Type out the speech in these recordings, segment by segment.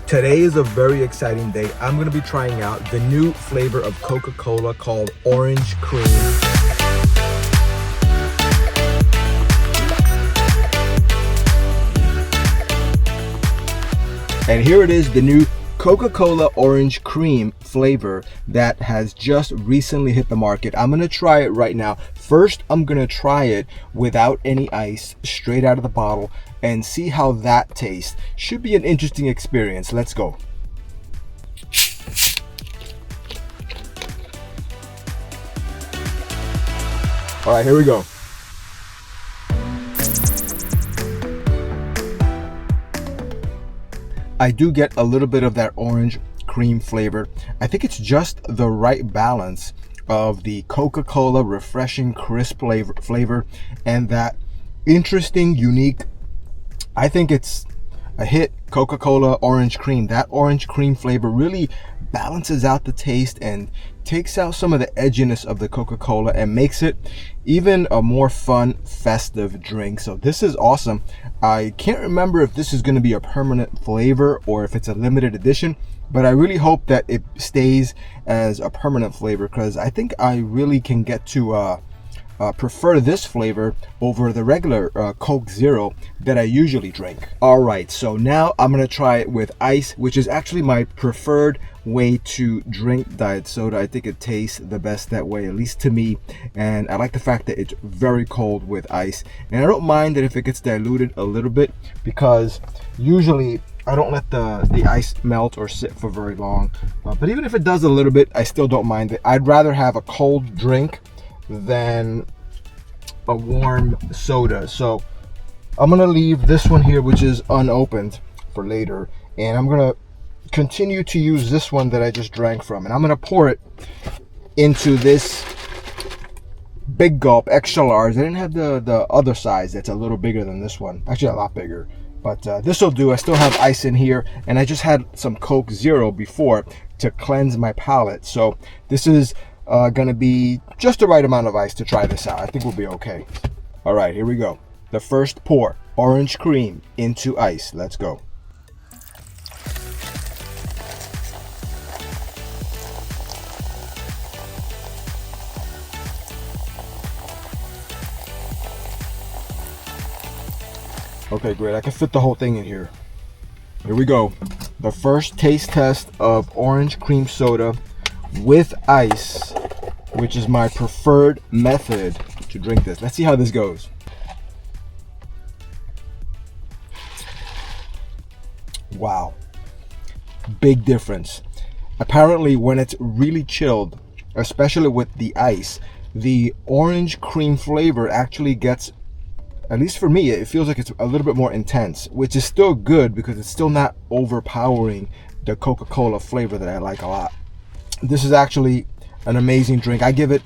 Today is a very exciting day. I'm going to be trying out the new flavor of Coca-Cola called Orange Cream. And here it is, the new Coca-Cola Orange Cream flavor that has just recently hit the market. I'm gonna try it right now. First, I'm gonna try it without any ice, straight out of the bottle, and see how that tastes. Should be an interesting experience. Let's go. All right, here we go. I do get a little bit of that orange cream flavor. I think it's just the right balance of the Coca-Cola refreshing crisp flavor and that interesting, unique, I think it's a hit, Coca-Cola orange cream. That orange cream flavor really balances out the taste and takes out some of the edginess of the Coca-Cola and makes it even a more fun, festive drink. So this is awesome. I can't remember if this is going to be a permanent flavor or if it's a limited edition, but I really hope that it stays as a permanent flavor because I think I really can get to prefer this flavor over the regular Coke Zero that I usually drink. All right, so now I'm gonna try it with ice, which is actually my preferred way to drink diet soda. I think it tastes the best that way, at least to me, and I like the fact that it's very cold with ice. And I don't mind that if it gets diluted a little bit because usually I don't let the ice melt or sit for very long, but even if it does a little bit, I still don't mind it. I'd rather have a cold drink than a warm soda. So I'm gonna leave this one here, which is unopened, for later, and I'm gonna continue to use this one that I just drank from, and I'm gonna pour it into this big gulp extra large. I didn't have the other size that's a little bigger than this one, actually a lot bigger, but this will do. I still have ice in here, and I just had some Coke Zero before to cleanse my palate, so this is gonna be just the right amount of ice to try this out. I think we'll be okay. All right, here we go. The first pour, orange cream into ice. Let's go. Okay, great. I can fit the whole thing in here. Here we go. The first taste test of orange cream soda with ice, which is my preferred method to drink this. Let's see how this goes. Wow, big difference. Apparently when it's really chilled, especially with the ice, the orange cream flavor actually gets, at least for me, it feels like it's a little bit more intense, which is still good because it's still not overpowering the Coca-Cola flavor that I like a lot. This is actually an amazing drink. I give it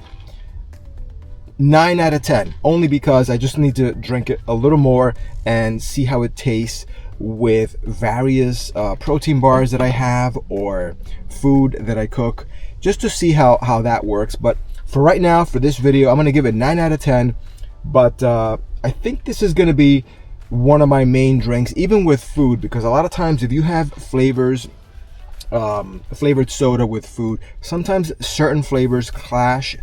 9 out of 10, only because I just need to drink it a little more and see how it tastes with various protein bars that I have or food that I cook, just to see how that works. But for right now, for this video, I'm gonna give it 9 out of 10. But I think this is gonna be one of my main drinks, even with food, because a lot of times if you have flavors, flavored soda with food, sometimes certain flavors clash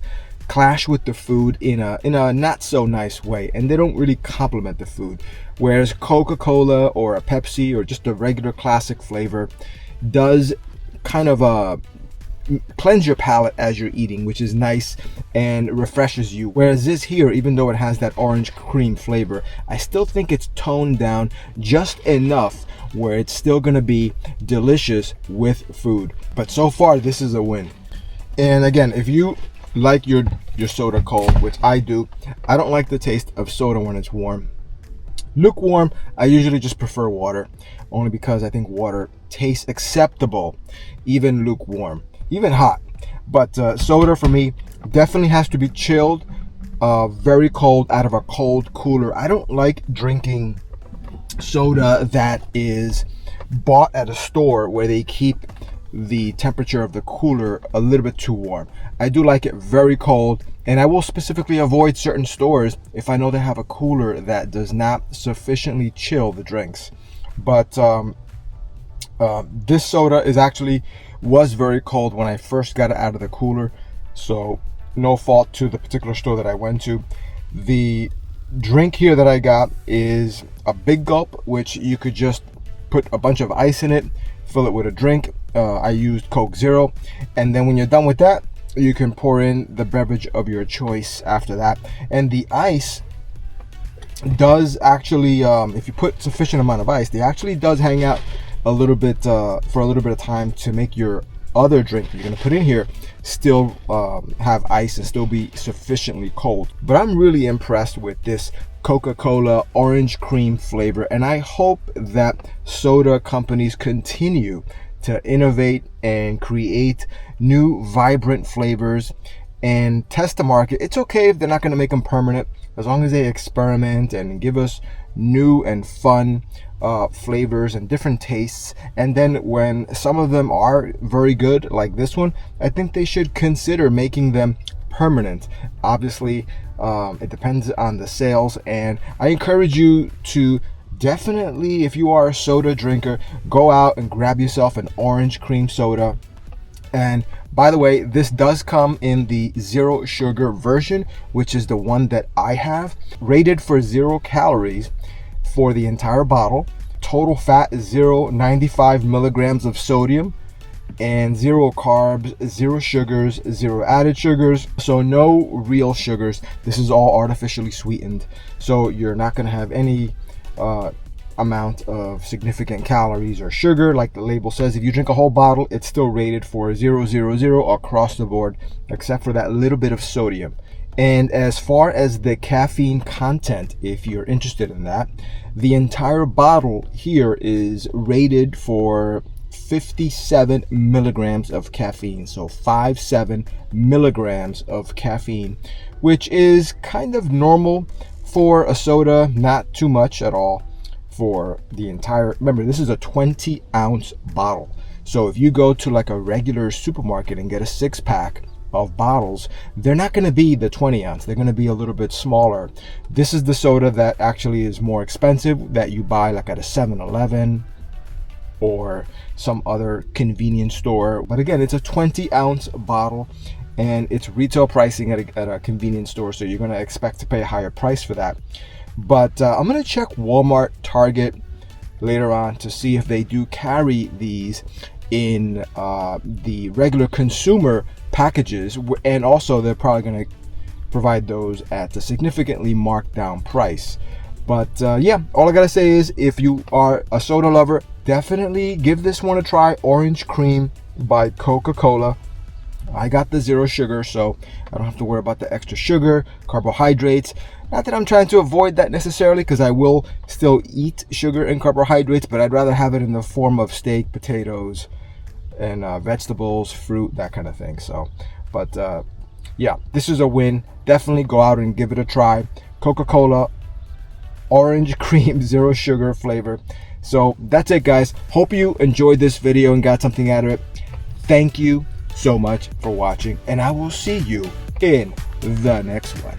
with the food in a not so nice way, and they don't really complement the food. Whereas Coca-Cola or a Pepsi or just a regular classic flavor does kind of cleanse your palate as you're eating, which is nice and refreshes you. Whereas this here, even though it has that orange cream flavor, I still think it's toned down just enough where it's still gonna be delicious with food. But so far, this is a win. And again, if you like your soda cold, which I do, I don't like the taste of soda when it's warm. Lukewarm, I usually just prefer water, only because I think water tastes acceptable, even lukewarm, even hot. But soda for me definitely has to be chilled, very cold, out of a cold cooler. I don't like drinking soda that is bought at a store where they keep the temperature of the cooler a little bit too warm. I do like it very cold, and I will specifically avoid certain stores if I know they have a cooler that does not sufficiently chill the drinks. But This soda was very cold when I first got it out of the cooler, so no fault to the particular store that I went to. The drink here that I got is a big gulp, which you could just put a bunch of ice in it, fill it with a drink. I used Coke Zero, and then when you're done with that, you can pour in the beverage of your choice after that. And the ice does actually, if you put sufficient amount of ice, it actually does hang out a little bit for a little bit of time to make your other drink you're going to put in here still have ice and still be sufficiently cold. But I'm really impressed with this Coca-Cola orange cream flavor, and I hope that soda companies continue to innovate and create new vibrant flavors and test the market. It's okay if they're not going to make them permanent, as long as they experiment and give us new and fun flavors and different tastes. And then when some of them are very good, like this one, I think they should consider making them permanent. Obviously, it depends on the sales, and I encourage you to definitely, if you are a soda drinker, go out and grab yourself an orange cream soda. And by the way, this does come in the 0 sugar version, which is the one that I have, rated for 0 calories for the entire bottle. Total fat is 0.95 milligrams of sodium, and 0 carbs, 0 sugars, 0 added sugars, so no real sugars. This is all artificially sweetened, so you're not going to have any amount of significant calories or sugar. Like the label says, if you drink a whole bottle, it's still rated for 000 across the board, except for that little bit of sodium. And as far as the caffeine content, if you're interested in that, the entire bottle here is rated for 57 milligrams of caffeine. So 57 milligrams of caffeine, which is kind of normal for a soda, not too much at all for the entire. Remember, this is a 20-ounce bottle. So if you go to like a regular supermarket and get a 6-pack of bottles, they're not going to be the 20-ounce. They're going to be a little bit smaller. This is the soda that actually is more expensive, that you buy like at a 7-Eleven or some other convenience store. But again, it's a 20-ounce bottle, and it's retail pricing at a convenience store, so you're going to expect to pay a higher price for that. But I'm going to check Walmart, Target later on to see if they do carry these in the regular consumer packages, and also they're probably going to provide those at a significantly marked down price. But yeah, all I gotta say is, if you are a soda lover, definitely give this one a try. Orange Cream by Coca-Cola. I got the 0 sugar, so I don't have to worry about the extra sugar, carbohydrates. Not that I'm trying to avoid that necessarily, because I will still eat sugar and carbohydrates, but I'd rather have it in the form of steak, potatoes, and vegetables, fruit, that kind of thing. So, but yeah, this is a win. Definitely go out and give it a try. Coca-Cola Orange Cream 0 sugar flavor. So that's it, guys. Hope you enjoyed this video and got something out of it. Thank you so much for watching, and I will see you in the next one.